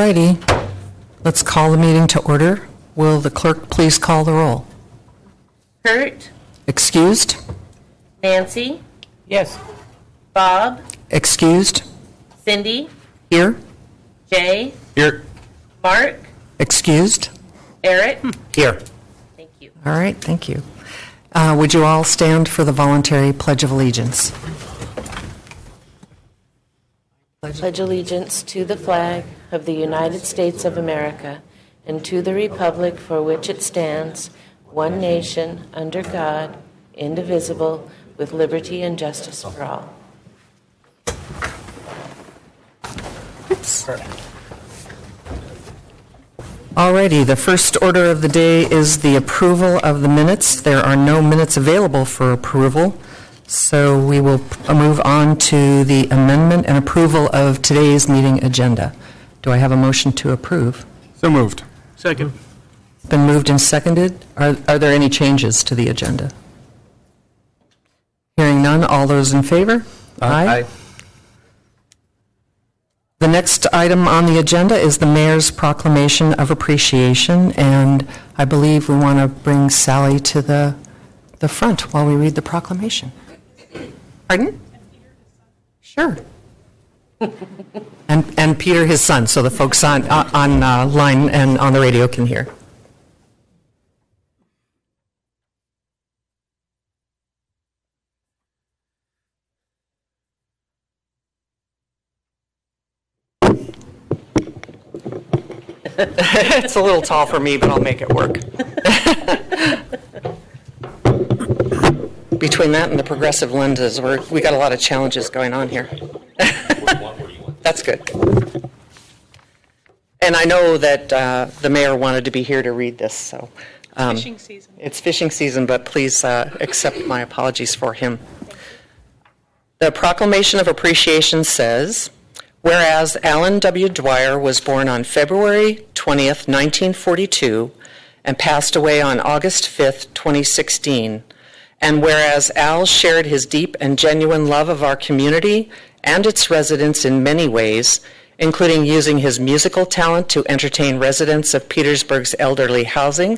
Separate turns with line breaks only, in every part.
righty. Let's call the meeting to order. Will the clerk please call the roll?
Kurt?
Excused?
Nancy?
Yes.
Bob?
Excused?
Cindy?
Here?
Jay?
Here.
Mark?
Excused?
Eric?
Here.
Thank you.
All right, thank you. Would you all stand for the voluntary Pledge of Allegiance?
Pledge allegiance to the flag of the United States of America and to the republic for which it stands, one nation, under God, indivisible, with liberty and justice for all.
Oops. Alrighty, the first order of the day is the approval of the minutes. There are no minutes available for approval, so we will move on to the amendment and approval of today's meeting agenda. Do I have a motion to approve?
So moved. Second.
Been moved and seconded. Are there any changes to the agenda? Hearing none, all those in favor?
Aye.
The next item on the agenda is the Mayor's Proclamation of Appreciation, and I believe we want to bring Sally to the front while we read the proclamation. Pardon? Sure. and Peter, his son, so the folks on line and on the radio can hear. It's a little tall for me, but I'll make it work. Between that and the progressive lenses, we got a lot of challenges going on here. That's good. And I know that the mayor wanted to be here to read this, so
Fishing season.
It's fishing season, but please accept my apologies for him. The Proclamation of Appreciation says, whereas Alan W. Dwyer was born on February 20th, 1942, and passed away on August 5th, 2016, and whereas Al shared his deep and genuine love of our community and its residents in many ways, including using his musical talent to entertain residents of Petersburg's elderly housing,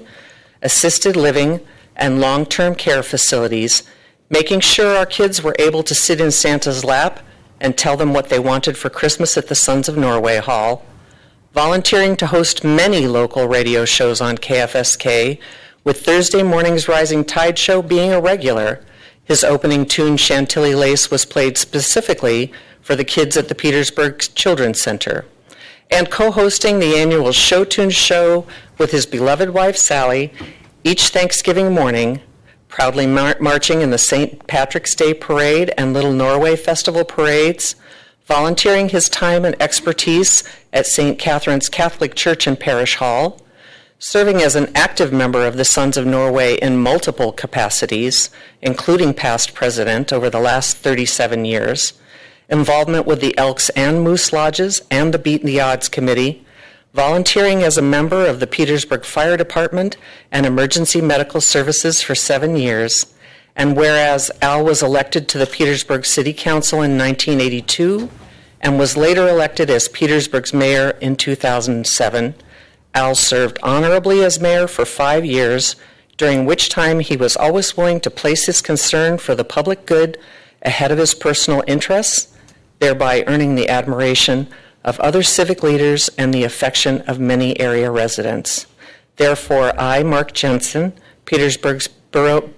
assisted living, and long-term care facilities, making sure our kids were able to sit in Santa's lap and tell them what they wanted for Christmas at the Sons of Norway Hall, volunteering to host many local radio shows on KFSK, with Thursday morning's Rising Tide show being a regular. His opening tune, Chantilly Lace, was played specifically for the kids at the Petersburg Children's Center, and co-hosting the annual Show Tunes show with his beloved wife, Sally, each Thanksgiving morning, proudly marching in the St. Patrick's Day Parade and Little Norway Festival parades, volunteering his time and expertise at St. Catherine's Catholic Church and Parish Hall, serving as an active member of the Sons of Norway in multiple capacities, including past president over the last 37 years, involvement with the Elks and Moose Lodges and the Beat the Odds Committee, volunteering as a member of the Petersburg Fire Department and Emergency Medical Services for 7 years, and whereas Al was elected to the Petersburg City Council in 1982 and was later elected as Petersburg's mayor in 2007, Al served honorably as mayor for 5 years, during which time he was always willing to place his concern for the public good ahead of his personal interests, thereby earning the admiration of other civic leaders and the affection of many area residents. Therefore, I, Mark Jensen, Petersburg's Borough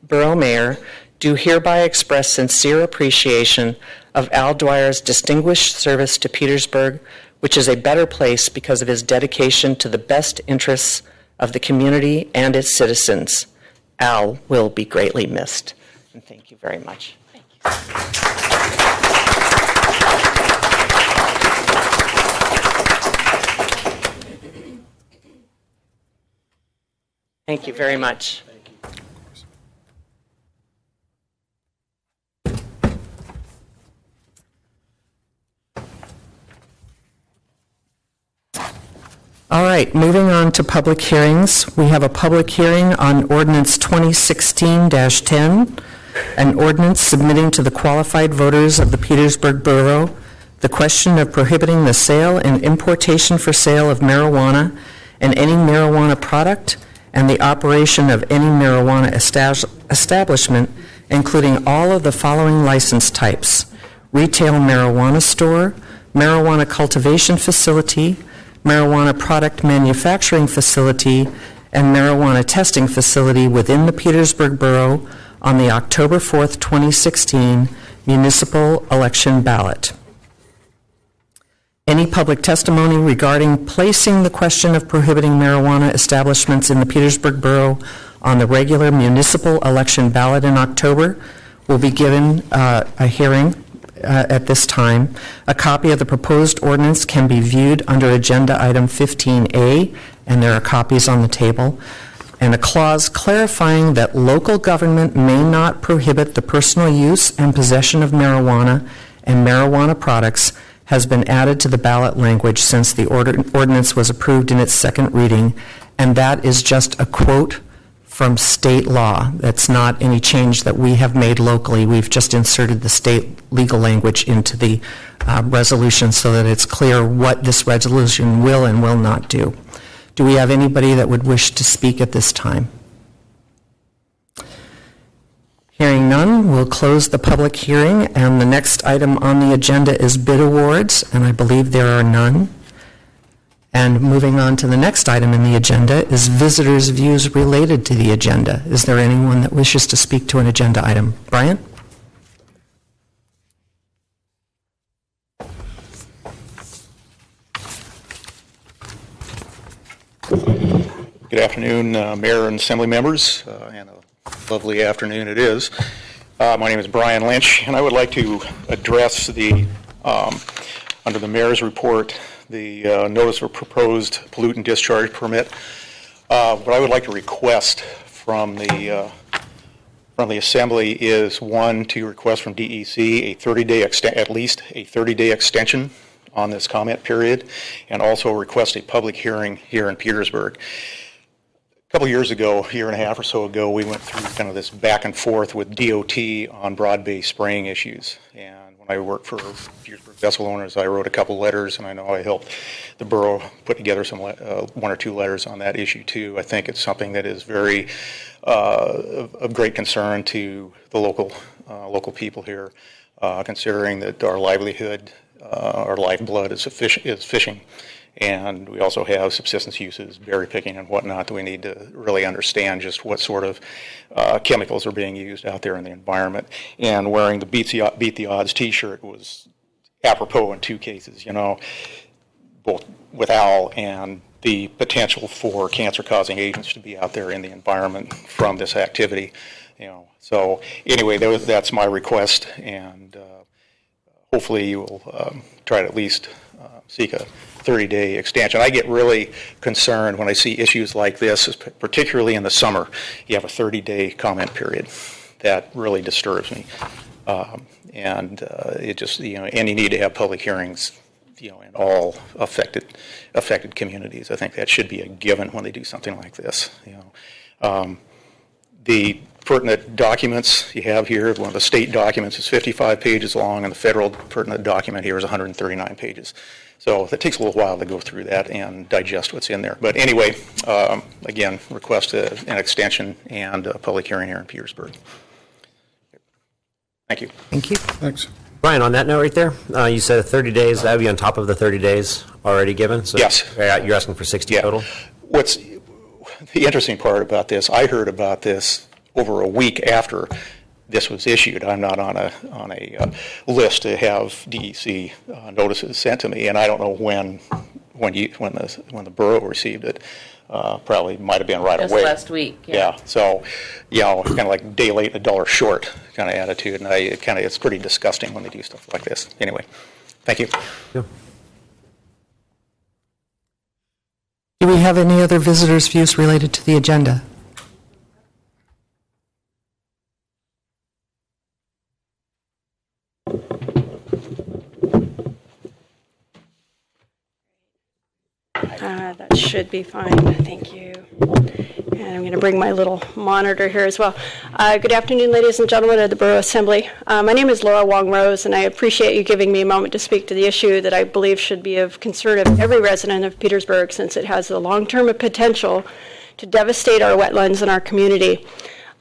Mayor, do hereby express sincere appreciation of Al Dwyer's distinguished service to Petersburg, which is a better place because of his dedication to the best interests of the community and its citizens. Al will be greatly missed. And thank you very much.
Thank you.
Thank you very much. All right, moving on to public hearings. We have a public hearing on Ordinance 2016-10, an ordinance submitting to the qualified voters of the Petersburg Borough the question of prohibiting the sale and importation for sale of marijuana and any marijuana product, and the operation of any marijuana establishment, including all of the following license types: retail marijuana store, marijuana cultivation facility, marijuana product manufacturing facility, and marijuana testing facility within the Petersburg Borough on the October 4th, 2016 municipal election ballot. Any public testimony regarding placing the question of prohibiting marijuana establishments in the Petersburg Borough on the regular municipal election ballot in October will be given a hearing at this time. A copy of the proposed ordinance can be viewed under Agenda Item 15A, and there are copies on the table. And a clause clarifying that local government may not prohibit the personal use and possession of marijuana and marijuana products has been added to the ballot language since the ordinance was approved in its second reading, and that is just a quote from state law. That's not any change that we have made locally. We've just inserted the state legal language into the resolution so that it's clear what this resolution will and will not do. Do we have anybody that would wish to speak at this time? Hearing none, we'll close the public hearing, and the next item on the agenda is bid awards, and I believe there are none. And moving on to the next item in the agenda is visitors' views related to the agenda. Is there anyone that wishes to speak to an agenda item? Brian?
Good afternoon, Mayor and Assembly members, and a lovely afternoon it is. My name is Brian Lynch, and I would like to address the, under the Mayor's report, the notice of proposed pollutant discharge permit. What I would like to request from the Assembly is, one, to request from DEC a 30-day at least a 30-day extension on this comment period, and also request a public hearing here in Petersburg. A couple years ago, a year and a half or so ago, we went through kind of this back and forth with DOT on broad-based spraying issues. And when I worked for Petersburg Vessel Owners, I wrote a couple letters, and I know I helped the borough put together some one or two letters on that issue too. I think it's something that is very of great concern to the local people here, considering that our livelihood, our lifeblood is fishing. And we also have subsistence uses, berry picking and whatnot, that we need to really understand just what sort of chemicals are being used out there in the environment. And wearing the Beat the Odds t-shirt was apropos in two cases, you know, both with Al and the potential for cancer-causing agents to be out there in the environment from this activity. You know, so anyway, that's my request, and hopefully you will try to at least seek a 30-day extension. I get really concerned when I see issues like this, particularly in the summer. You have a 30-day comment period. That really disturbs me. And it just, you know, and you need to have public hearings, you know, in all affected communities. I think that should be a given when they do something like this. You know, the pertinent documents you have here, one of the state documents is 55 pages long, and the federal pertinent document here is 139 pages. So it takes a little while to go through that and digest what's in there. But anyway, again, request an extension and a public hearing here in Petersburg. Thank you.
Thank you.
Thanks.
Brian, on that note right there, you said 30 days. That would be on top of the 30 days already given? So
yes.
You're asking for 60 total?
What's the interesting part about this, I heard about this over a week after this was issued. I'm not on a list to have DEC notices sent to me, and I don't know when the borough received it. Probably might have been right
Just
away.
last week.
Yeah. So, you know, kind of like day late, a dollar short kind of attitude, and it's pretty disgusting when they do stuff like this. Anyway, thank you.
Yeah.
Do we have any other visitors' views related to the agenda?
That should be fine. Thank you. And I'm going to bring my little monitor here as well. Good afternoon, ladies and gentlemen of the Borough Assembly. My name is Laura Wong-Rose, and I appreciate you giving me a moment to speak to the issue that I believe should be of concern of every resident of Petersburg, since it has the long-term potential to devastate our wetlands and our community.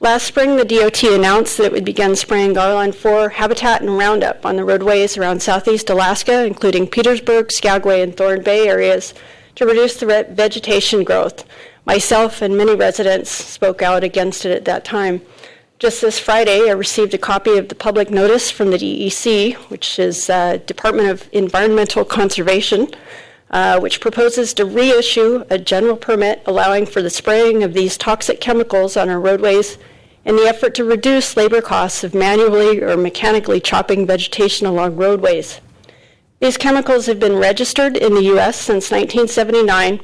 Last spring, the DOT announced that it would begin spraying Garland 4 habitat and Roundup on the roadways around southeast Alaska, including Petersburg, Skagway, and Thorn Bay areas, to reduce the vegetation growth. Myself and many residents spoke out against it at that time. Just this Friday, I received a copy of the public notice from the DEC, which is Department of Environmental Conservation, which proposes to reissue a general permit allowing for the spraying of these toxic chemicals on our roadways in the effort to reduce labor costs of manually or mechanically chopping vegetation along roadways. These chemicals have been registered in the U.S. since 1979,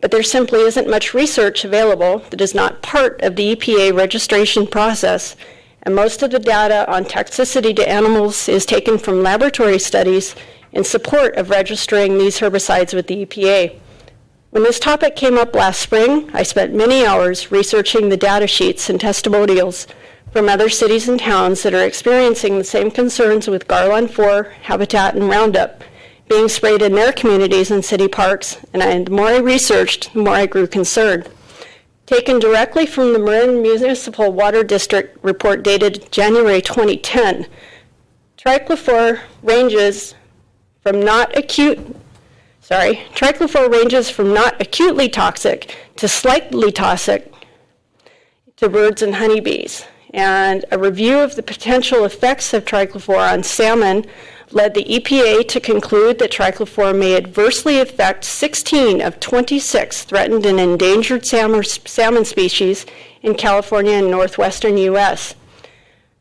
but there simply isn't much research available that is not part of the EPA registration process, and most of the data on toxicity to animals is taken from laboratory studies in support of registering these herbicides with the EPA. When this topic came up last spring, I spent many hours researching the data sheets and testimonials from other cities and towns that are experiencing the same concerns with Garland 4 habitat and Roundup being sprayed in their communities and city parks, and the more I researched, the more I grew concerned. Taken directly from the Marin Municipal Water District report dated January 2010, trichlorophore ranges from not acutely toxic to slightly toxic to birds and honeybees. And a review of the potential effects of trichlorophore on salmon led the EPA to conclude that trichlorophore may adversely affect 16 of 26 threatened and endangered salmon species in California and northwestern U.S.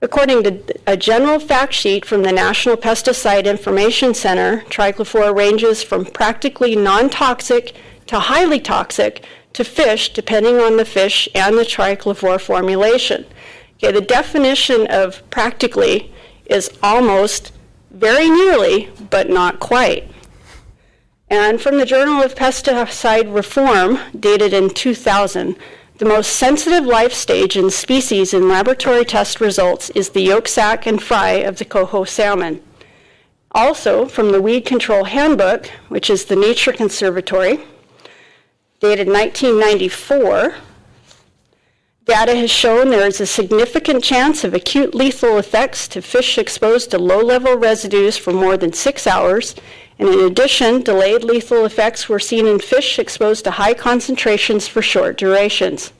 According to a general fact sheet from the National Pesticide Information Center, trichlorophore ranges from practically non-toxic to highly toxic to fish, depending on the fish and the trichlorophore formulation. Okay, the definition of practically is almost, very nearly, but not quite. And from the Journal of Pesticide Reform, dated in 2000, the most sensitive life stage in species in laboratory test results is the yolk sac and fry of the coho salmon. Also, from the Weed Control Handbook, which is the Nature Conservatory, dated 1994, data has shown there is a significant chance of acute lethal effects to fish exposed to low-level residues for more than 6 hours, and in addition, delayed lethal effects were seen in fish exposed to high concentrations for short durations.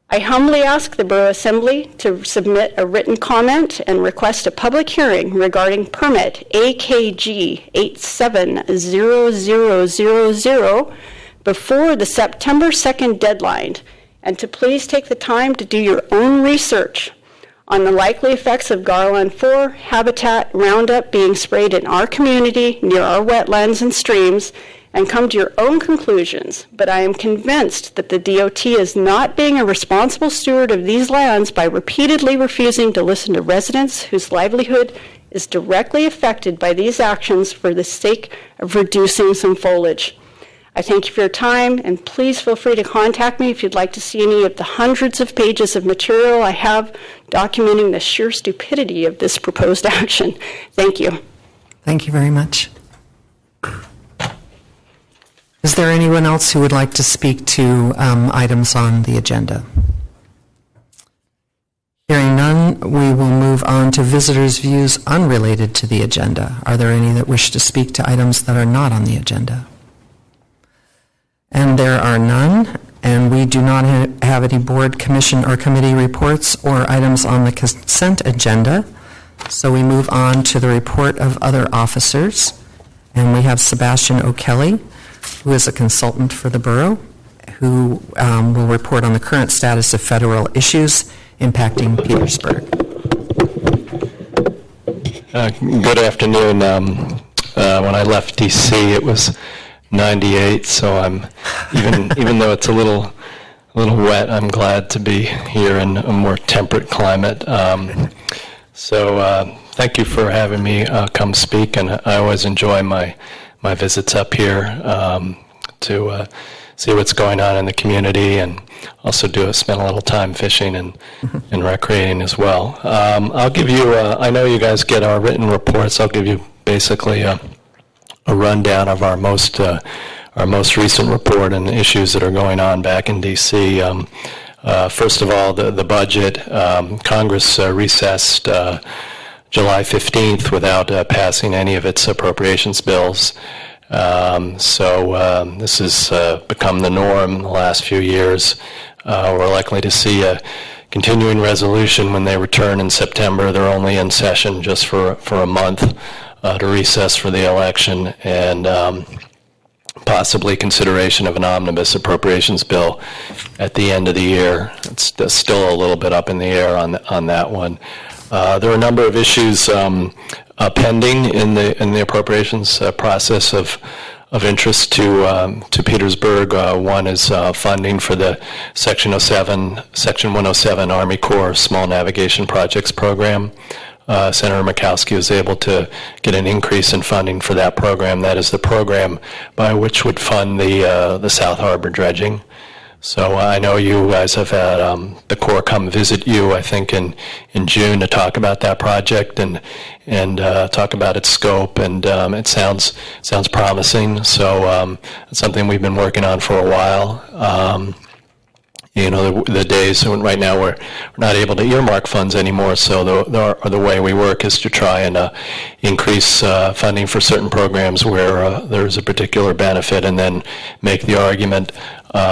I humbly ask the Borough Assembly to submit a written comment and request a public hearing regarding permit AKG 870000 before the September 2nd deadline, and to please take the time to do your own research on the likely effects of Garland 4 habitat Roundup being sprayed in our community near our wetlands and streams, and come to your own conclusions. But I am convinced that the DOT is not being a responsible steward of these lands by repeatedly refusing to listen to residents whose livelihood is directly affected by these actions for the sake of reducing some foliage. I thank you for your time, and please feel free to contact me if you'd like to see any of the hundreds of pages of material I have documenting the sheer stupidity of this proposed action. Thank you.
Thank you very much. Is there anyone else who would like to speak to items on the agenda? Hearing none, we will move on to visitors' views unrelated to the agenda. Are there any that wish to speak to items that are not on the agenda? And there are none, and we do not have any board, commission, or committee reports or items on the consent agenda. So we move on to the report of other officers. And we have Sebastian O'Kelly, who is a consultant for the borough, who will report on the current status of federal issues impacting Petersburg.
Good afternoon. When I left DC, it was 98, so I'm even though it's a little wet, I'm glad to be here in a more temperate climate. So thank you for having me come speak, and I always enjoy my visits up here to see what's going on in the community, and also spend a little time fishing and recreating as well. I'll give you, I know you guys get our written reports. I'll give you basically a rundown of our most recent report and the issues that are going on back in D.C. First of all, the budget. Congress recessed July 15th without passing any of its appropriations bills. So this has become the norm in the last few years. We're likely to see a continuing resolution when they return in September. They're only in session just for a month to recess for the election, and possibly consideration of an omnibus appropriations bill at the end of the year. It's still a little bit up in the air on that one. There are a number of issues pending in the appropriations process of interest to Petersburg. One is funding for the Section 107 Army Corps Small Navigation Projects Program. Senator Murkowski was able to get an increase in funding for that program. That is the program by which would fund the South Harbor dredging. So I know you guys have had the Corps come visit you, I think, in June to talk about that project and talk about its scope, and it sounds promising. So it's something we've been working on for a while. You know, the days when right now we're not able to earmark funds anymore, so the way we work is to try and increase funding for certain programs where there's a particular benefit, and then make the argument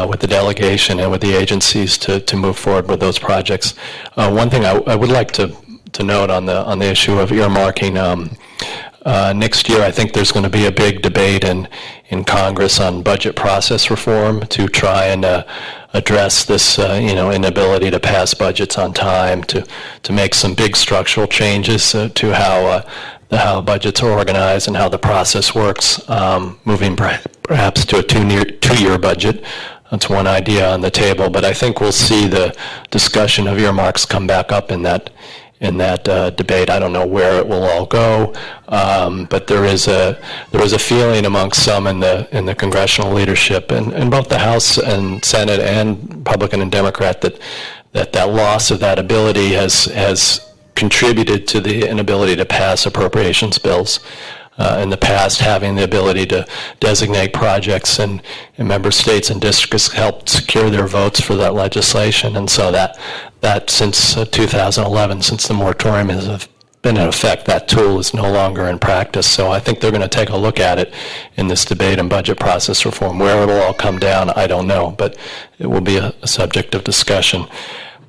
with the delegation and with the agencies to move forward with those projects. One thing I would like to note on the issue of earmarking. Next year, I think there's going to be a big debate in Congress on budget process reform to try and address this, inability to pass budgets on time, to make some big structural changes to how budgets are organized and how the process works, moving perhaps to a two-year budget. That's one idea on the table, but I think we'll see the discussion of earmarks come back up in that debate. I don't know where it will all go, but there is a feeling amongst some in the congressional leadership, in both the House and Senate and Republican and Democrat, that loss of that ability has contributed to the inability to pass appropriations bills. In the past, having the ability to designate projects in member states and districts helped secure their votes for that legislation. And so that since 2011, since the moratorium has been in effect, that tool is no longer in practice. So I think they're going to take a look at it in this debate and budget process reform. Where it'll all come down, I don't know, but it will be a subject of discussion.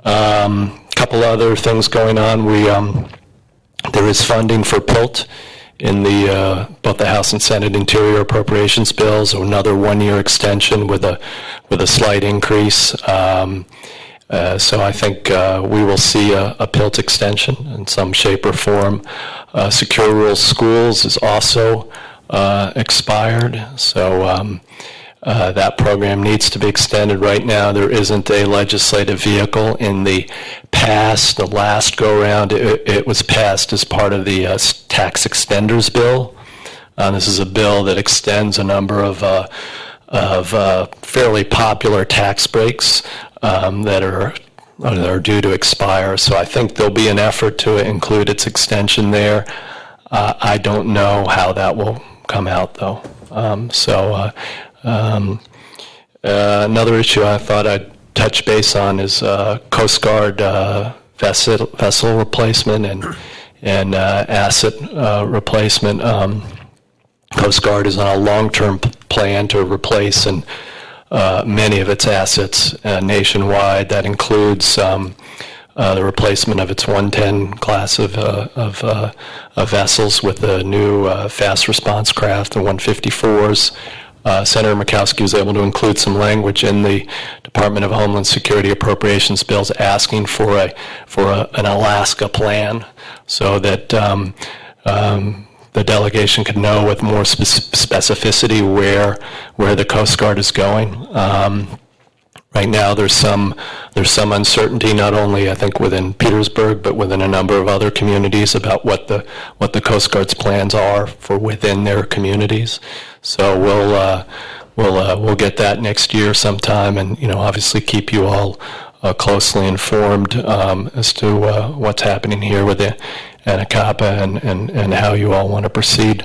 Couple other things going on. There is funding for PILT in both the House and Senate Interior Appropriations bills, another one-year extension with a slight increase. So I think we will see a PILT extension in some shape or form. Secure Rural Schools is also expired, so that program needs to be extended. Right now, there isn't a legislative vehicle. In the past, the last go-around, it was passed as part of the tax extenders bill. This is a bill that extends a number of fairly popular tax breaks that are due to expire. So I think there'll be an effort to include its extension there. I don't know how that will come out, though. Another issue I thought I'd touch base on is Coast Guard vessel replacement and asset replacement. Coast Guard is on a long-term plan to replace many of its assets nationwide. That includes the replacement of its 110 class of vessels with the new fast response craft, the 154s. Senator Murkowski was able to include some language in the Department of Homeland Security appropriations bills asking for an Alaska plan, so that the delegation could know with more specificity where the Coast Guard is going. Right now, there's some uncertainty, not only I think within Petersburg, but within a number of other communities about what the Coast Guard's plans are for within their communities. So we'll get that next year sometime, and obviously keep you all closely informed as to what's happening here with the Anacapa and how you all want to proceed.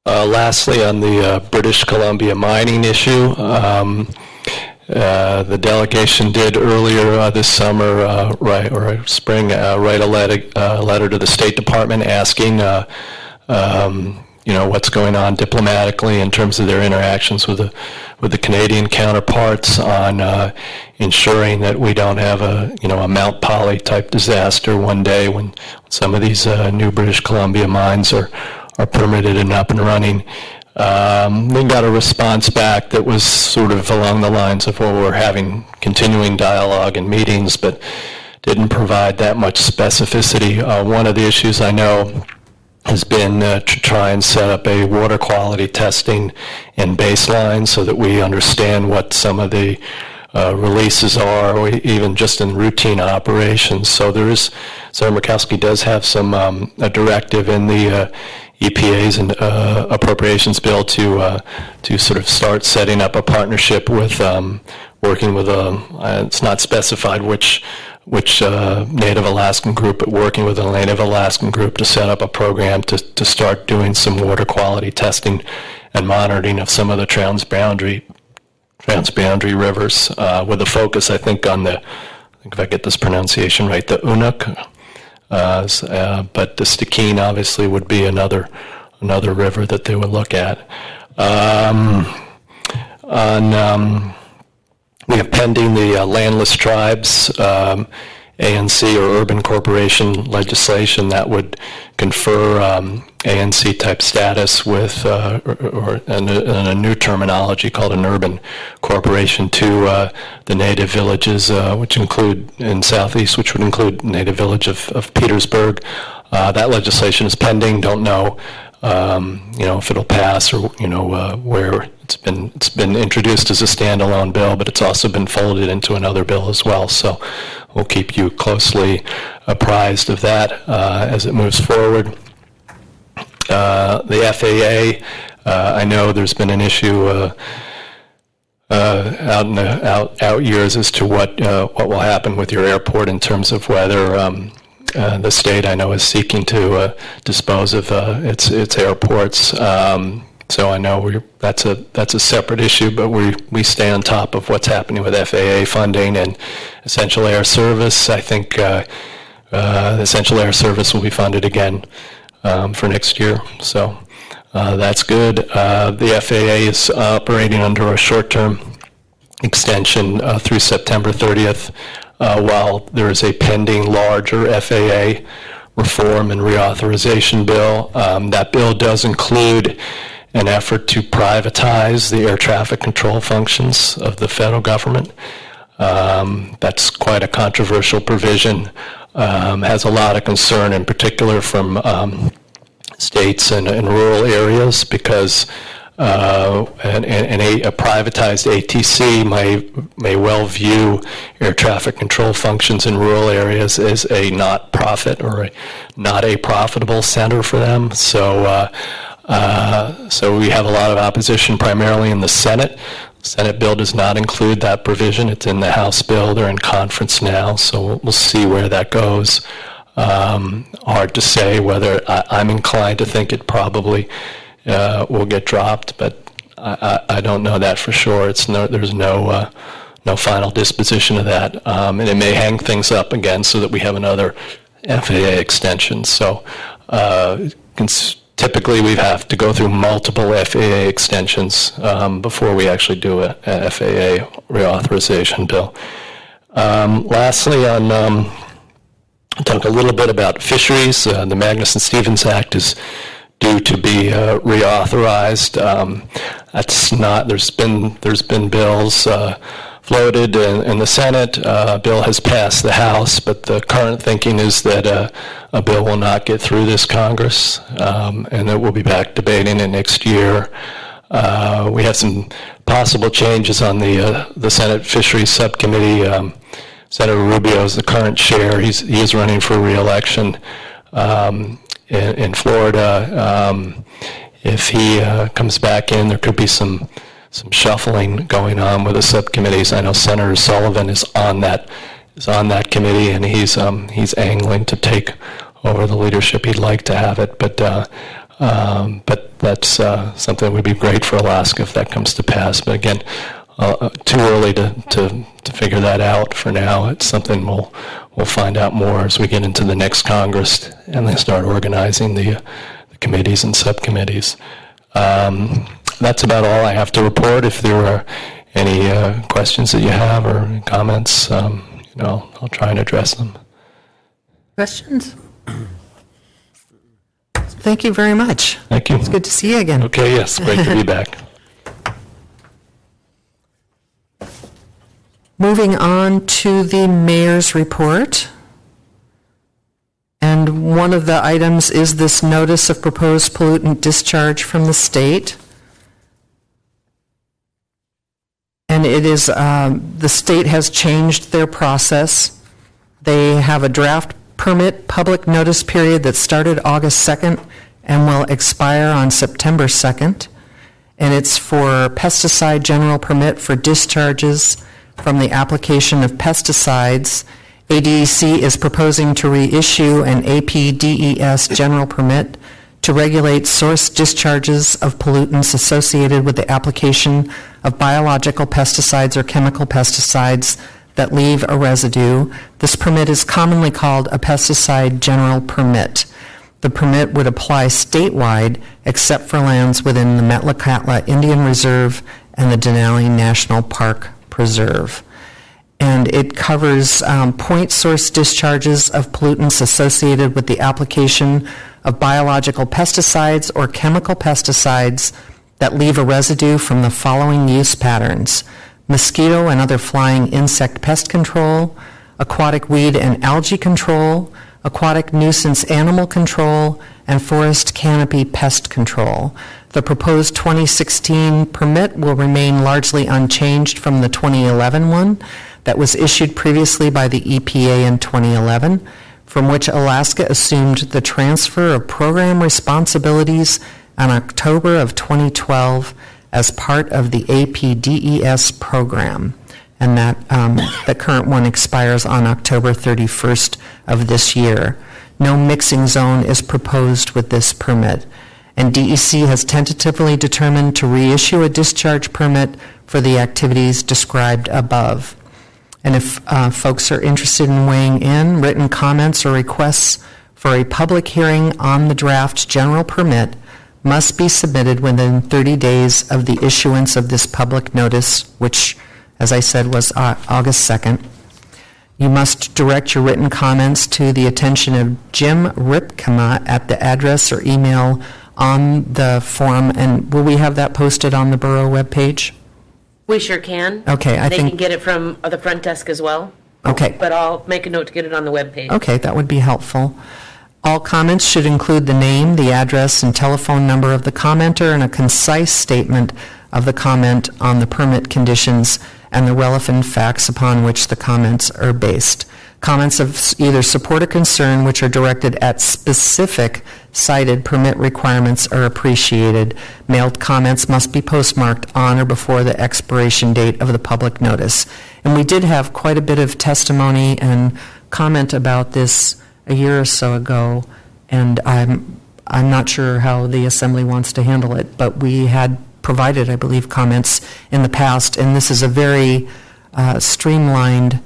Lastly, on the British Columbia mining issue, the delegation did earlier this summer, spring, write a letter to the State Department asking, what's going on diplomatically in terms of their interactions with the Canadian counterparts on ensuring that we don't have a Mount Poly type disaster one day when some of these new British Columbia mines are permitted and up and running. They got a response back that was sort of along the lines of, well, we're having continuing dialogue and meetings, but didn't provide that much specificity. One of the issues I know has been to try and set up a water quality testing and baseline so that we understand what some of the releases are, or even just in routine operations. So there is, Senator Murkowski does have some a directive in the EPA's and appropriations bill to sort of start setting up a partnership with working with it's not specified which Native Alaskan group, but working with a Native Alaskan group to set up a program to start doing some water quality testing and monitoring of some of the transboundary rivers, with a focus, I think, on I think if I get this pronunciation right, the Unuk. But the Stikine obviously would be another river that they would look at. We have pending the landless tribes ANC or urban corporation legislation that would confer ANC type status with and a new terminology called an urban corporation to the native villages, which include in Southeast, which would include native village of Petersburg. That legislation is pending. Don't know, if it'll pass or where it's been introduced as a standalone bill, but it's also been folded into another bill as well. So we'll keep you closely apprised of that as it moves forward. The FAA, I know there's been an issue out in the out years as to what will happen with your airport in terms of whether the state, I know, is seeking to dispose of its airports. So I know that's a separate issue, but we stay on top of what's happening with FAA funding and Essential Air Service. I think the Essential Air Service will be funded again for next year. So that's good. The FAA is operating under a short-term extension through September 30th, while there is a pending larger FAA reform and reauthorization bill. That bill does include an effort to privatize the air traffic control functions of the federal government. That's quite a controversial provision. Has a lot of concern, in particular from states and rural areas, because a privatized ATC may well view air traffic control functions in rural areas as a not-profit or not a profitable center for them. So we have a lot of opposition primarily in the Senate. The Senate bill does not include that provision. It's in the House bill. They're in conference now, so we'll see where that goes. Hard to say whether I'm inclined to think it probably will get dropped, but I don't know that for sure. There's no final disposition of that, and it may hang things up again so that we have another FAA extension. So typically we have to go through multiple FAA extensions before we actually do a FAA reauthorization bill. Lastly, talk a little bit about fisheries. The Magnuson-Stevens Act is due to be reauthorized. There's been bills floated in the Senate. A bill has passed the House, but the current thinking is that a bill will not get through this Congress, and that we'll be back debating it next year. We have some possible changes on the Senate Fisheries Subcommittee. Senator Rubio is the current chair. He is running for re-election. in Florida. If he comes back in, there could be some shuffling going on with the subcommittees. I know Senator Sullivan is on that committee, and he's angling to take over the leadership. He'd like to have it, but that's something that would be great for Alaska if that comes to pass. But again, too early to figure that out for now. It's something we'll find out more as we get into the next Congress and they start organizing the committees and subcommittees. That's about all I have to report. If there are any questions that you have or comments, I'll try and address them.
Questions? Thank you very much.
Thank you.
It's good to see you again.
Okay, yes, great to be back.
Moving on to the mayor's report. And one of the items is this notice of proposed pollutant discharge from the state. And it is, the state has changed their process. They have a draft permit public notice period that started August 2nd and will expire on September 2nd. And it's for pesticide general permit for discharges from the application of pesticides. ADEC is proposing to reissue an APDES general permit to regulate source discharges of pollutants associated with the application of biological pesticides or chemical pesticides that leave a residue. This permit is commonly called a pesticide general permit. The permit would apply statewide except for lands within the Metlakatla Indian Reserve and the Denali National Park Preserve. And it covers point source discharges of pollutants associated with the application of biological pesticides or chemical pesticides that leave a residue from the following use patterns: mosquito and other flying insect pest control, aquatic weed and algae control, aquatic nuisance animal control, and forest canopy pest control. The proposed 2016 permit will remain largely unchanged from the 2011 one that was issued previously by the EPA in 2011, from which Alaska assumed the transfer of program responsibilities in October of 2012 as part of the APDES program. And that the current one expires on October 31st of this year. No mixing zone is proposed with this permit. And DEC has tentatively determined to reissue a discharge permit for the activities described above. And if folks are interested in weighing in, written comments or requests for a public hearing on the draft general permit must be submitted within 30 days of the issuance of this public notice, which, as I said, was August 2nd. You must direct your written comments to the attention of Jim Ripkema at the address or email on the form. And will we have that posted on the Borough webpage?
We sure can.
Okay, I
They
think...
can get it from the front desk as well.
Okay.
But I'll make a note to get it on the webpage.
Okay, that would be helpful. All comments should include the name, the address, and telephone number of the commenter and a concise statement of the comment on the permit conditions and the relevant facts upon which the comments are based. Comments of either support or concern which are directed at specific cited permit requirements are appreciated. Mailed comments must be postmarked on or before the expiration date of the public notice. And we did have quite a bit of testimony and comment about this a year or so ago, and I'm not sure how the Assembly wants to handle it, but we had provided, I believe, comments in the past, and this is a very streamlined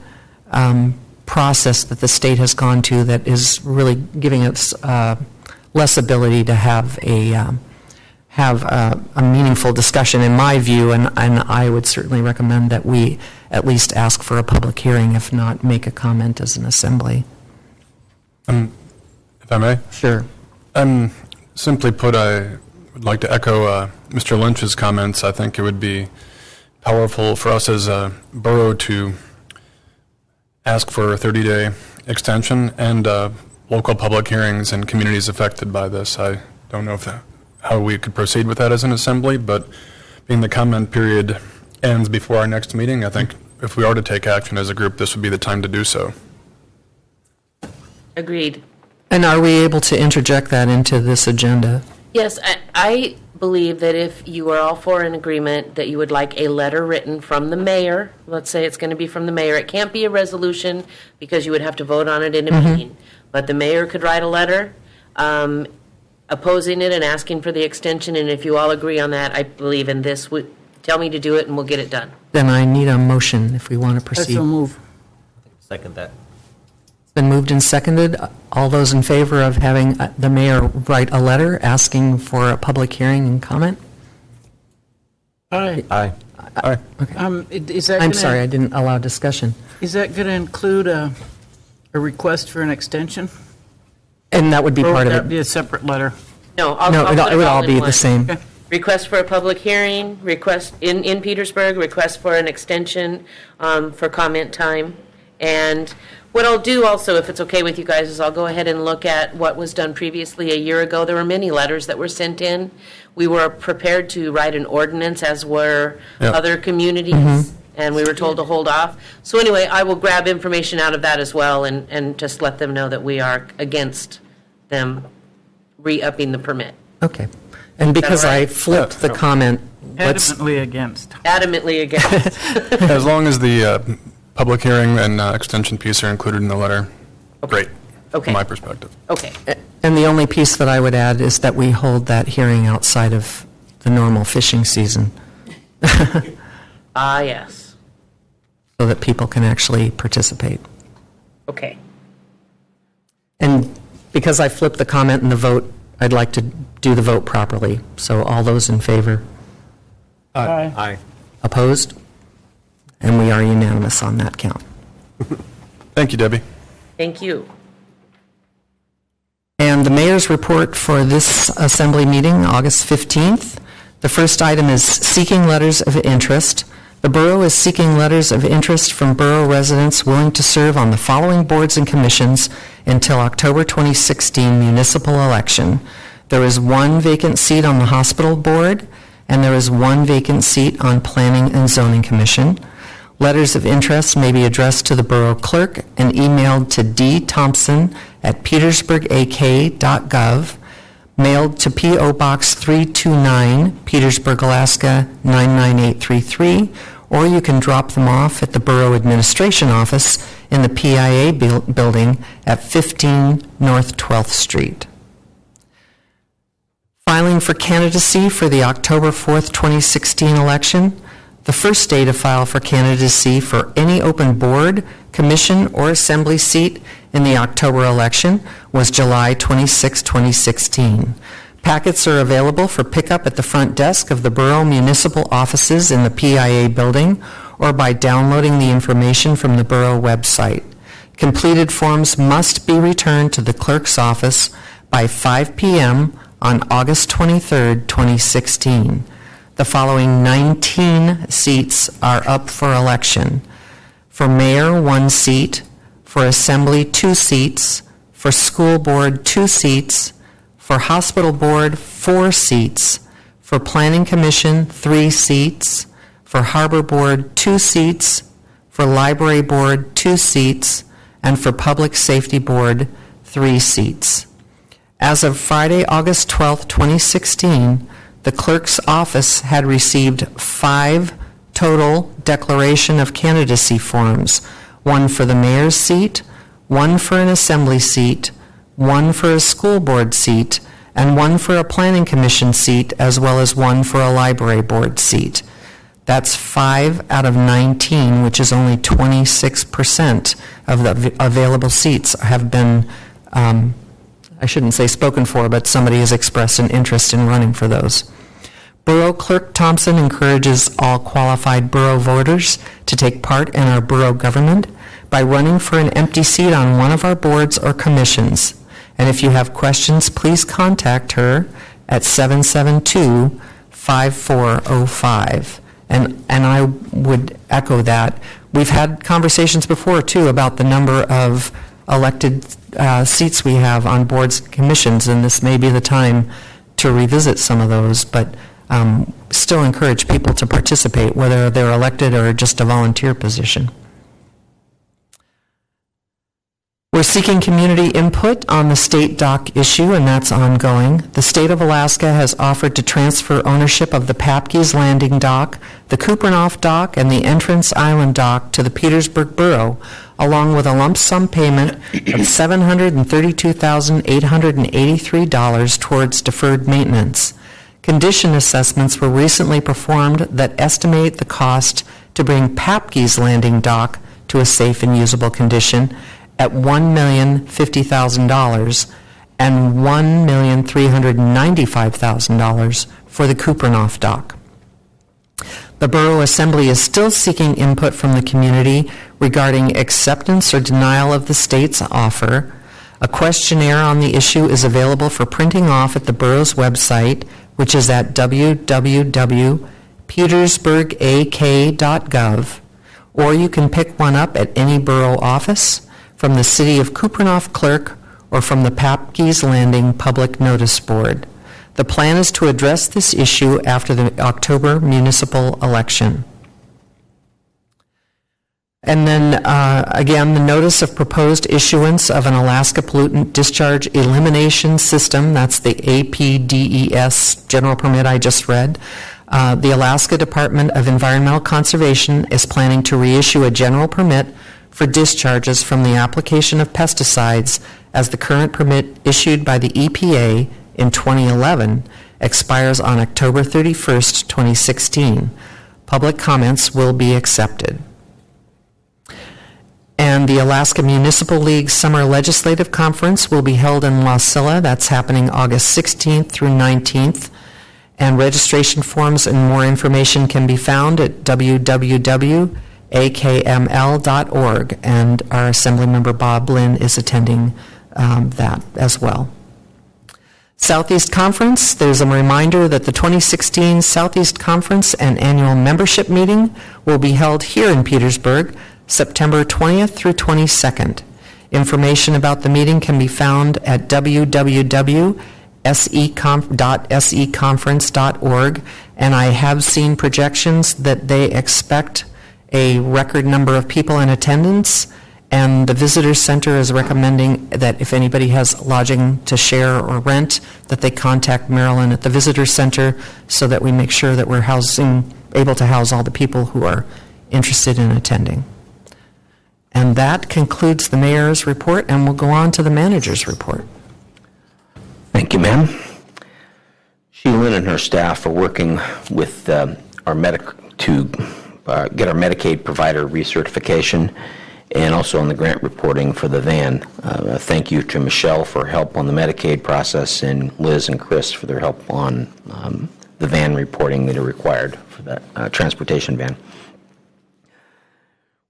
process that the state has gone to that is really giving us less ability to have a meaningful discussion, in my view, and I would certainly recommend that we at least ask for a public hearing, if not make a comment as an assembly.
If I may?
Sure.
Simply put, I would like to echo Mr. Lynch's comments. I think it would be powerful for us as a borough to ask for a 30-day extension and local public hearings in communities affected by this. I don't know how we could proceed with that as an assembly, but being the comment period ends before our next meeting, I think if we are to take action as a group, this would be the time to do so.
Agreed.
And are we able to interject that into this agenda?
Yes, I believe that if you are all for an agreement, that you would like a letter written from the mayor. Let's say it's going to be from the mayor. It can't be a resolution because you would have to vote on it in a meeting. But the mayor could write a letter opposing it and asking for the extension. And if you all agree on that, I believe in this. Tell me to do it and we'll get it done.
Then I need a motion if we want to proceed.
move.
Second that.
It's been moved and seconded. All those in favor of having the mayor write a letter asking for a public hearing and comment?
Aye.
Aye.
Aye.
Is that
I'm
gonna-
sorry, I didn't allow discussion.
Is that going to include a request for an extension?
And that would be
Or
part
would
of
that be
it.
a separate letter?
No,
No, it would all
in
be
one.
the same.
Okay.
Request for a public hearing, request in Petersburg, request for an extension for comment time. And what I'll do also, if it's okay with you guys, is I'll go ahead and look at what was done previously a year ago. There were many letters that were sent in. We were prepared to write an ordinance, as were
Yep.
other communities, and we were told to hold off. So anyway, I will grab information out of that as well and just let them know that we are against them re-upping the permit.
Okay. And because I
right?
flipped the comment, let's,
Adamantly against.
Adamantly against.
As long as the public hearing and extension piece are included in the letter, great,
Okay.
from my perspective.
Okay.
and the only piece that I would add is that we hold that hearing outside of the normal fishing season
Ah, yes.
so that people can actually participate.
Okay.
And because I flipped the comment and the vote, I'd like to do the vote properly. So all those in favor?
Aye.
Aye.
Opposed? And we are unanimous on that count.
Thank you, Debbie.
Thank you.
And the mayor's report for this assembly meeting, August 15th. The first item is seeking letters of interest. The borough is seeking letters of interest from borough residents willing to serve on the following boards and commissions until October 2016 municipal election. There is one vacant seat on the hospital board, and there is one vacant seat on Planning and Zoning Commission. Letters of interest may be addressed to the borough clerk and emailed to dthompson@petersburgak.gov, mailed to P.O. Box 329, Petersburg, Alaska 99833, or you can drop them off at the Borough Administration Office in the PIA building at 15 North 12th Street. Filing for candidacy for the October 4th, 2016 election. The first day to file for candidacy for any open board, commission, or assembly seat in the October election was July 26, 2016. Packets are available for pickup at the front desk of the borough municipal offices in the PIA building or by downloading the information from the borough website. Completed forms must be returned to the clerk's office by 5 p.m. on August 23, 2016. The following 19 seats are up for election. For mayor, 1 seat. For assembly, 2 seats. For school board, 2 seats. For hospital board, 4 seats. For planning commission, 3 seats. For harbor board, 2 seats. For library board, 2 seats. And for public safety board, 3 seats. As of Friday, August 12, 2016, the clerk's office had received 5 total declaration of candidacy forms, 1 for the mayor's seat, 1 for an assembly seat, 1 for a school board seat, and 1 for a planning commission seat, as well as 1 for a library board seat. That's 5 out of 19, which is only 26% of the available seats have been I shouldn't say spoken for, but somebody has expressed an interest in running for those. Borough Clerk Thompson encourages all qualified borough voters to take part in our borough government by running for an empty seat on one of our boards or commissions. And if you have questions, please contact her at 772-5405. And I would echo that. We've had conversations before, too, about the number of elected seats we have on boards and commissions, and this may be the time to revisit some of those, but still encourage people to participate, whether they're elected or just a volunteer position. We're seeking community input on the state dock issue, and that's ongoing. The state of Alaska has offered to transfer ownership of the Papke's Landing Dock, the Kupernoff Dock, and the Entrance Island Dock to the Petersburg Borough, along with a lump sum payment of $732,883 towards deferred maintenance. Condition assessments were recently performed that estimate the cost to bring Papke's Landing Dock to a safe and usable condition at $1,050,000 and $1,395,000 for the Kupernoff Dock. The Borough Assembly is still seeking input from the community regarding acceptance or denial of the state's offer. A questionnaire on the issue is available for printing off at the Borough's website, which is at www.petersburgak.gov, or you can pick one up at any Borough office, from the City of Kupernoff clerk, or from the Papke's Landing Public Notice Board. The plan is to address this issue after the October municipal election. And then, again, the notice of proposed issuance of an Alaska Pollutant Discharge Elimination System, that's the APDES general permit I just read. The Alaska Department of Environmental Conservation is planning to reissue a general permit for discharges from the application of pesticides, as the current permit issued by the EPA in 2011 expires on October 31st, 2016. Public comments will be accepted. And the Alaska Municipal League Summer Legislative Conference will be held in Wasilla. That's happening August 16th through 19th. And registration forms and more information can be found at www.akml.org. And our Assemblymember Bob Lynn is attending that as well. Southeast Conference, there's a reminder that the 2016 Southeast Conference and annual membership meeting will be held here in Petersburg, September 20th through 22nd. Information about the meeting can be found at www.seconference.org, and I have seen projections that they expect a record number of people in attendance, and the Visitor Center is recommending that if anybody has lodging to share or rent, that they contact Marilyn at the Visitor Center so that we make sure that we're able to house all the people who are interested in attending. And that concludes the mayor's report, and we'll go on to the manager's report.
Thank you, ma'am. Sheila and her staff are working with to get our Medicaid provider recertification, and also on the grant reporting for the van. Thank you to Michelle for help on the Medicaid process, and Liz and Chris for their help on the van reporting that are required for that transportation van.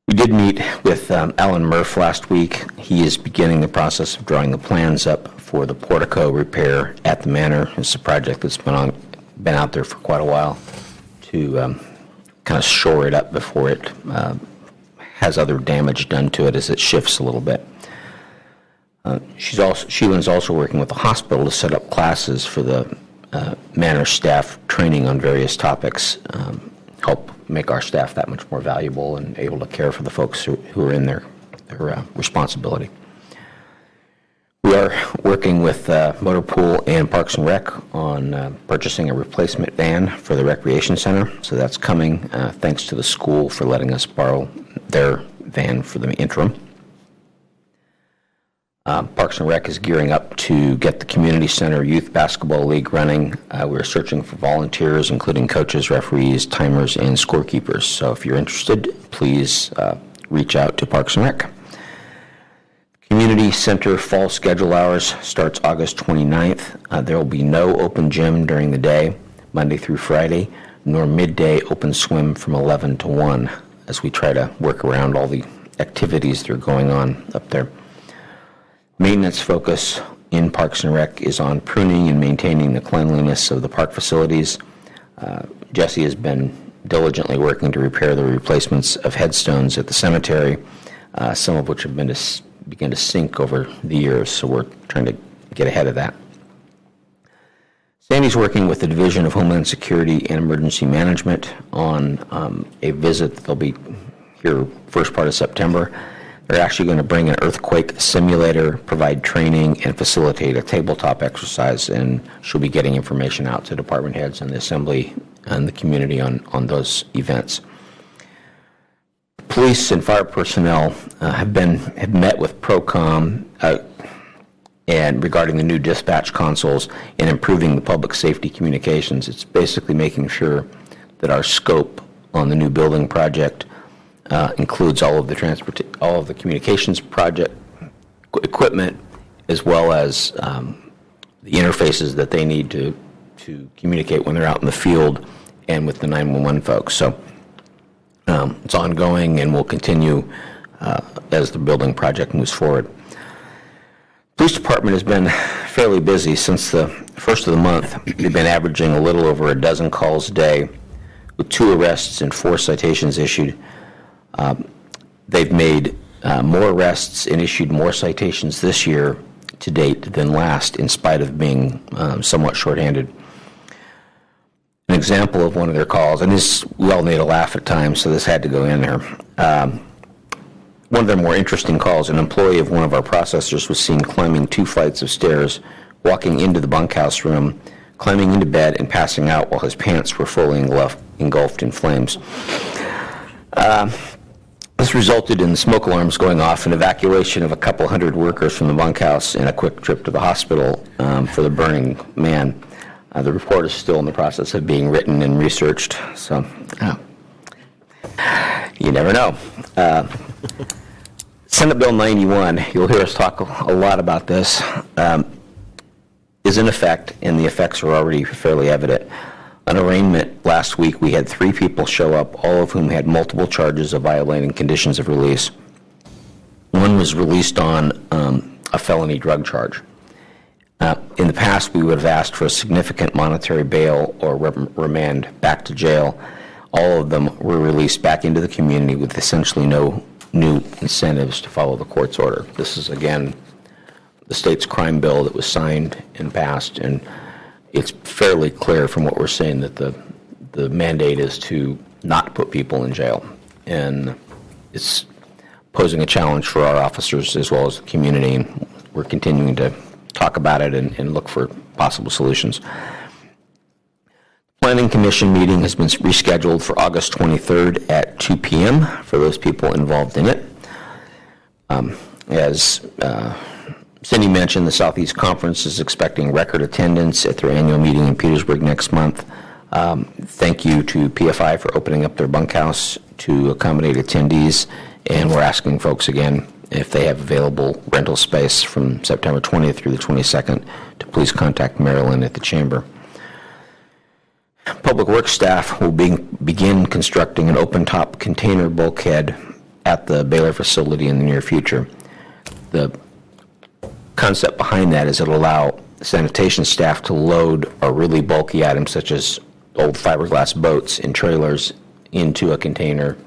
We did meet with Alan Murph last week. He is beginning the process of drawing the plans up for the portico repair at the manor. It's a project that's been out there for quite a while to kind of shore it up before it has other damage done to it as it shifts a little bit. Sheila's also working with the hospital to set up classes for the manor staff, training on various topics, help make our staff that much more valuable and able to care for the folks who are in their responsibility. We are working with Motor Pool and Parks and Rec on purchasing a replacement van for the recreation center. So that's coming thanks to the school for letting us borrow their van for the interim. Parks and Rec is gearing up to get the community center youth basketball league running. We're searching for volunteers, including coaches, referees, timers, and scorekeepers. So if you're interested, please reach out to Parks and Rec. Community Center fall schedule hours starts August 29th. There will be no open gym during the day, Monday through Friday, nor midday open swim from 11 to 1, as we try to work around all the activities that are going on up there. Maintenance focus in Parks and Rec is on pruning and maintaining the cleanliness of the park facilities. Jesse has been diligently working to repair the replacements of headstones at the cemetery, some of which have begun to sink over the years, so we're trying to get ahead of that. Sandy's working with the Division of Homeland Security and Emergency Management on a visit. They'll be here first part of September. They're actually going to bring an earthquake simulator, provide training, and facilitate a tabletop exercise, and she'll be getting information out to department heads and the assembly and the community on those events. Police and fire personnel have met with ProCom and regarding the new dispatch consoles and improving the public safety communications. It's basically making sure that our scope on the new building project includes all of the communications project equipment, as well as the interfaces that they need to communicate when they're out in the field and with the 911 folks. So it's ongoing and will continue as the building project moves forward. Police department has been fairly busy since the first of the month. They've been averaging a little over a dozen calls a day, with 2 arrests and 4 citations issued. They've made more arrests and issued more citations this year to date than last, in spite of being somewhat shorthanded. An example of one of their calls, and this, we all need a laugh at times, so this had to go in there. One of their more interesting calls, an employee of one of our processors was seen climbing 2 flights of stairs, walking into the bunkhouse room, climbing into bed, and passing out while his pants were fully engulfed in flames. This resulted in smoke alarms going off, and evacuation of a couple hundred workers from the bunkhouse, and a quick trip to the hospital for the burning man. The report is still in the process of being written and researched, so you never know. Senate Bill 91, you'll hear us talk a lot about this, is in effect, and the effects are already fairly evident. An arraignment last week, we had 3 people show up, all of whom had multiple charges of violating conditions of release. One was released on a felony drug charge. In the past, we would have asked for a significant monetary bail or remand back to jail. All of them were released back into the community with essentially no new incentives to follow the court's order. This is, again, the state's crime bill that was signed and passed, and it's fairly clear from what we're saying that the mandate is to not put people in jail. And it's posing a challenge for our officers as well as the community, and we're continuing to talk about it and look for possible solutions. The Planning Commission meeting has been rescheduled for August 23rd at 2 p.m. for those people involved in it. As Cindy mentioned, the Southeast Conference is expecting record attendance at their annual meeting in Petersburg next month. Thank you to PFI for opening up their bunkhouse to accommodate attendees, and we're asking folks again, if they have available rental space from September 20th through the 22nd, to please contact Marilyn at the Chamber. Public Works staff will begin constructing an open-top container bulkhead at the Baylor facility in the near future. The concept behind that is it'll allow sanitation staff to load a really bulky items such as old fiberglass boats and trailers into a container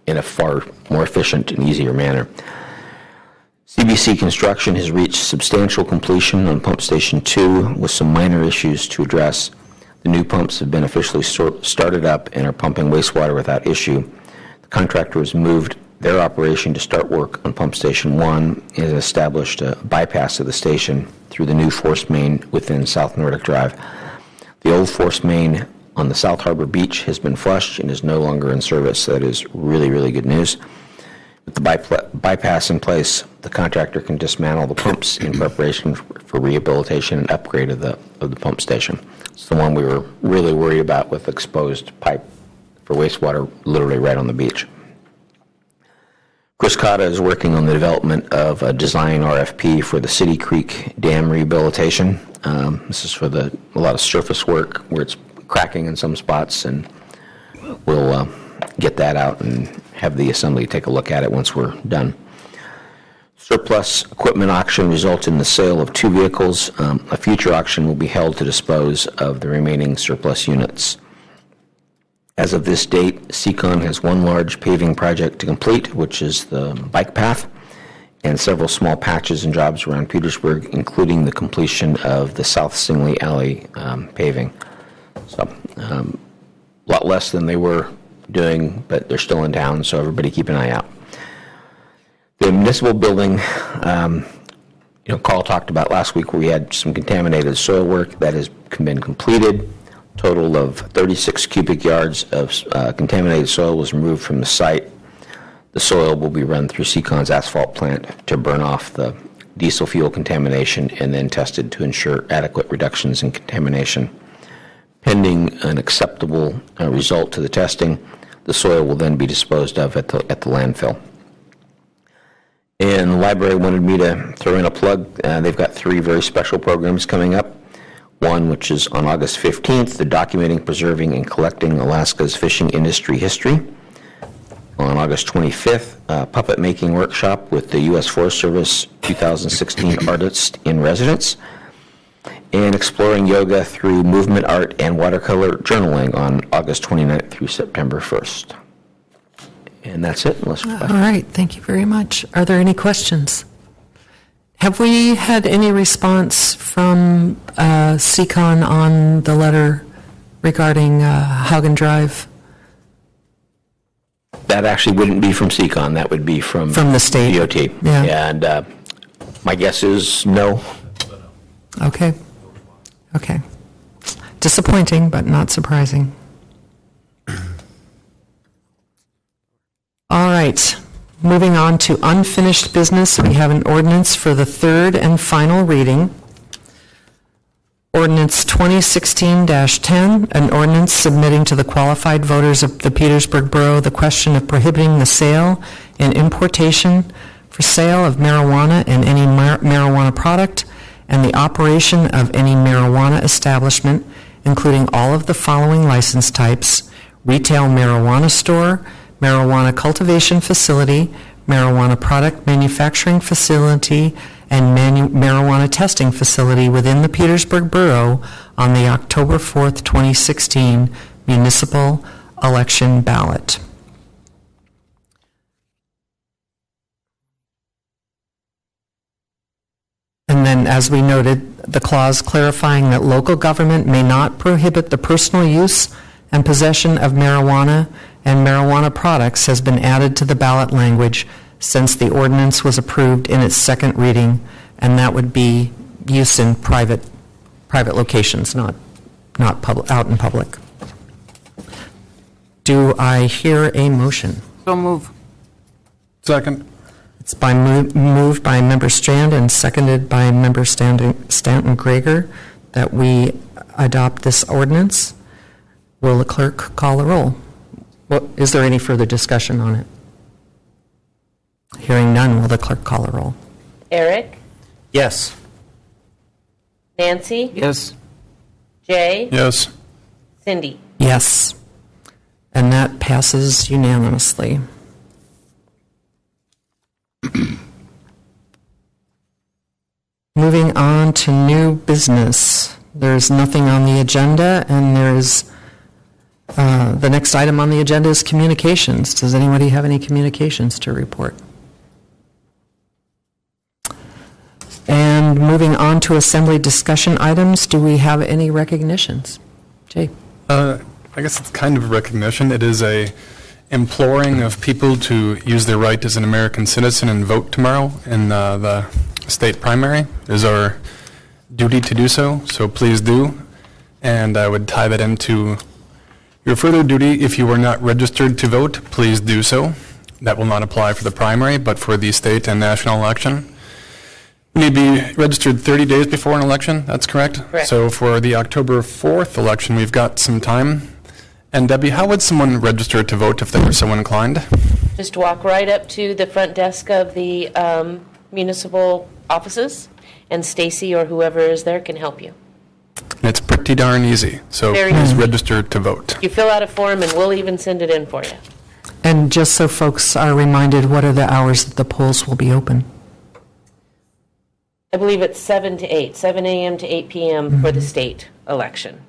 in a far more efficient and easier manner. CBC construction has reached substantial completion on Pump Station 2 with some minor issues to address. The new pumps have been officially started up and are pumping wastewater without issue. The contractor has moved their operation to start work on Pump Station 1 and has established a bypass of the station through the new force main within South Nordic Drive. The old force main on the South Harbor Beach has been flushed and is no longer in service. That is really, really good news. With the bypass in place, the contractor can dismantle the pumps in preparation for rehabilitation and upgrade of the pump station. It's the one we were really worried about with exposed pipe for wastewater literally right on the beach. Chris Cotta is working on the development of a design RFP for the City Creek Dam rehabilitation. This is for a lot of surface work where it's cracking in some spots, and we'll get that out and have the assembly take a look at it once we're done. Surplus equipment auction results in the sale of 2 vehicles. A future auction will be held to dispose of the remaining surplus units. As of this date, CCON has 1 large paving project to complete, which is the bike path, and several small patches and jobs around Petersburg, including the completion of the South Singley Alley paving. So, a lot less than they were doing, but they're still in town, so everybody keep an eye out. The municipal building, Carl talked about last week where we had some contaminated soil work that has been completed. Total of 36 cubic yards of contaminated soil was removed from the site. The soil will be run through Seacon's asphalt plant to burn off the diesel fuel contamination and then tested to ensure adequate reductions in contamination. Pending an acceptable result to the testing, the soil will then be disposed of at the landfill. And the library wanted me to throw in a plug. They've got 3 very special programs coming up. One, which is on August 15th, the Documenting, Preserving, and Collecting Alaska's Fishing Industry History. On August 25th, a puppet making workshop with the U.S. Forest Service 2016 Artist in Residence. And exploring yoga through movement art and watercolor journaling on August 29th through September 1st. And that's it, unless
All right, thank you very much. Are there any questions? Have we had any response from Seacon on the letter regarding Haugen Drive?
That actually wouldn't be from Seacon. That would be from
the state?
DOT.
Yeah.
And my guess is no.
Okay. Okay. Disappointing, but not surprising. All right. Moving on to unfinished business, we have an ordinance for the third and final reading. Ordinance 2016-10, an ordinance submitting to the qualified voters of the Petersburg Borough the question of prohibiting the sale and importation for sale of marijuana and any marijuana product and the operation of any marijuana establishment, including all of the following license types: retail marijuana store, marijuana cultivation facility, marijuana product manufacturing facility, and marijuana testing facility within the Petersburg Borough on the October 4th, 2016 municipal election ballot. And then, as we noted, the clause clarifying that local government may not prohibit the personal use and possession of marijuana and marijuana products has been added to the ballot language since the ordinance was approved in its second reading, and that would be use in private locations, not out in public. Do I hear a motion?
So move.
Second.
It's moved by Member Strand and seconded by Member Stanton Grager that we adopt this ordinance. Will the clerk call the roll? Is there any further discussion on it? Hearing none, will the clerk call the roll?
Eric?
Yes.
Nancy?
Yes.
Jay? Yes.
Cindy?
Yes. And that passes unanimously. Moving on to new business. There's nothing on the agenda, and there's the next item on the agenda is communications. Does anybody have any communications to report? And moving on to assembly discussion items, do we have any recognitions? Jay?
I guess it's kind of a recognition. It is a imploring of people to use their right as an American citizen and vote tomorrow in the state primary. It is our duty to do so, so please do. And I would tie that into your further duty. If you are not registered to vote, please do so. That will not apply for the primary, but for the state and national election. You need to be registered 30 days before an election, that's correct?
Correct.
So for the October 4th election, we've got some time. And Debbie, how would someone register to vote if they were so inclined?
Just walk right up to the front desk of the municipal offices, and Stacy or whoever is there can help you.
And it's pretty darn easy, so
Very
please
easy.
register to vote.
You fill out a form, and we'll even send it in for you.
And just so folks are reminded, what are the hours that the polls will be open?
I believe it's 7 to 8, 7 a.m. to 8 p.m. for the state election.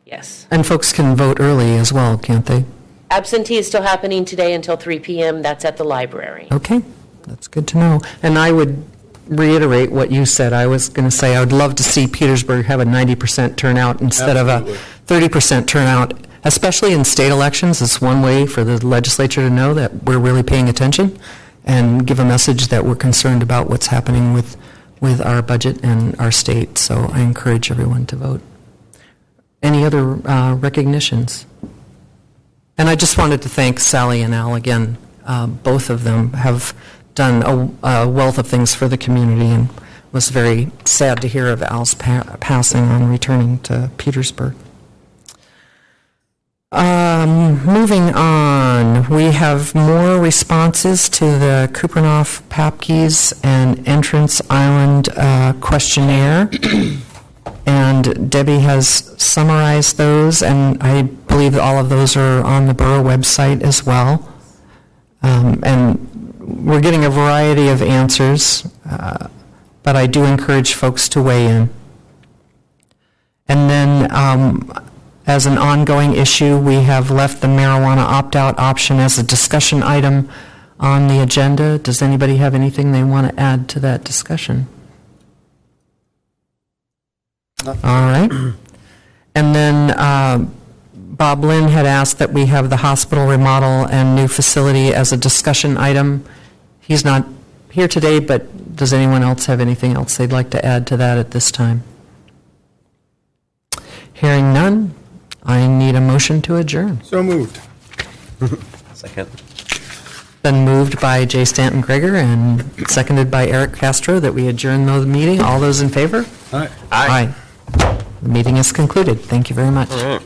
Yes.
And folks can vote early as well, can't they?
Absentee is still happening today until 3 p.m. That's at the library.
Okay, that's good to know. And I would reiterate what you said. I was going to say I would love to see Petersburg have a 90% turnout instead of a 30% turnout, especially in state elections. It's one way for the legislature to know that we're really paying attention and give a message that we're concerned about what's happening with our budget and our state. So I encourage everyone to vote. Any other recognitions? And I just wanted to thank Sally and Al again. Both of them have done a wealth of things for the community, and was very sad to hear of Al's passing on returning to Petersburg. Moving on, we have more responses to the Kupernoff, Papke's, and Entrance Island questionnaire. And Debbie has summarized those, and I believe all of those are on the Borough website as well. And we're getting a variety of answers, but I do encourage folks to weigh in. And then, as an ongoing issue, we have left the marijuana opt-out option as a discussion item on the agenda. Does anybody have anything they want to add to that discussion? All right. And then Bob Lynn had asked that we have the hospital remodel and new facility as a discussion item. He's not here today, but does anyone else have anything else they'd like to add to that at this time? Hearing none, I need a motion to adjourn.
So moved.
Second.
Been moved by Jay Stanton Greger and seconded by Eric Castro that we adjourn the meeting. All those in favor?
Aye.
Aye. The meeting is concluded. Thank you very much.
All right.